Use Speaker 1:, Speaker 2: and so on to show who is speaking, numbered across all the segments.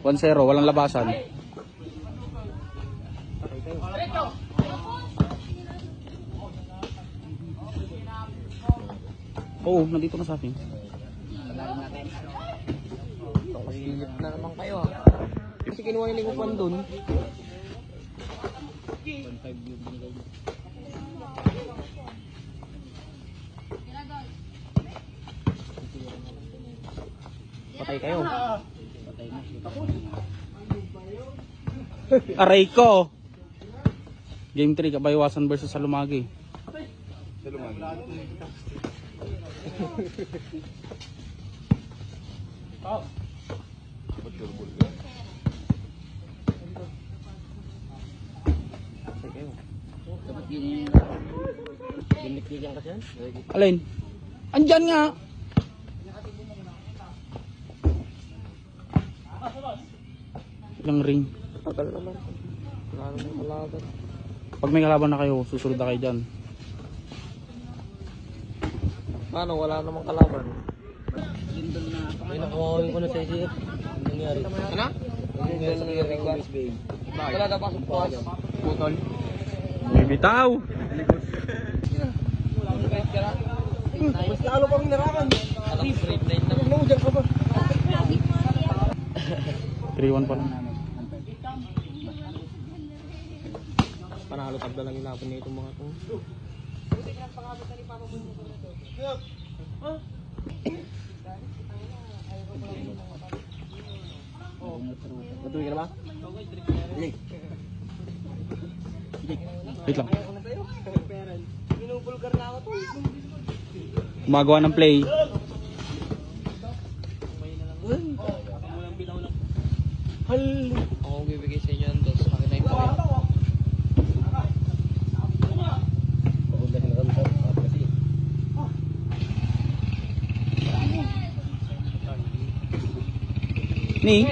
Speaker 1: 1-0, walang labasan. Oo, nandito na sa akin.
Speaker 2: Silip na naman kayo ha. Kasi kinuha yung ligupan dun. Patay kayo.
Speaker 1: Aray ko! Game 3, Kabaywasan versus Salumagi.
Speaker 3: Salumagi.
Speaker 1: Alin? Andyan nga! Ilang ring.
Speaker 2: Tagal naman. Wala naman kalaban.
Speaker 1: Pag may kalaban na kayo, susunod na kayo dyan.
Speaker 2: Paano? Wala namang kalaban. Ay, nakawawin ko na sa isip. Anong nangyari? Ano? Wala na pasok po. Putol.
Speaker 1: May bitaw!
Speaker 2: Mas lalo pang narakan. Alam, grade 9 na. Ano, dyan ka ba?
Speaker 1: 3-1 pa lang.
Speaker 2: Panalo tabla lang yung laban na itong mga itong. Matuloy ka na ba?
Speaker 1: Wait lang. Gumagawa ng play.
Speaker 2: Ako bibigay sa inyo ng dos. Akin na yung pawin.
Speaker 1: Ni,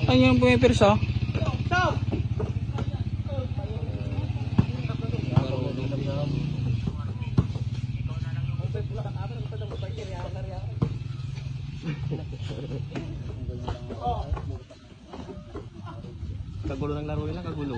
Speaker 1: ano yung pumipirsa?
Speaker 2: Kagulo ng laro nila, kagulo.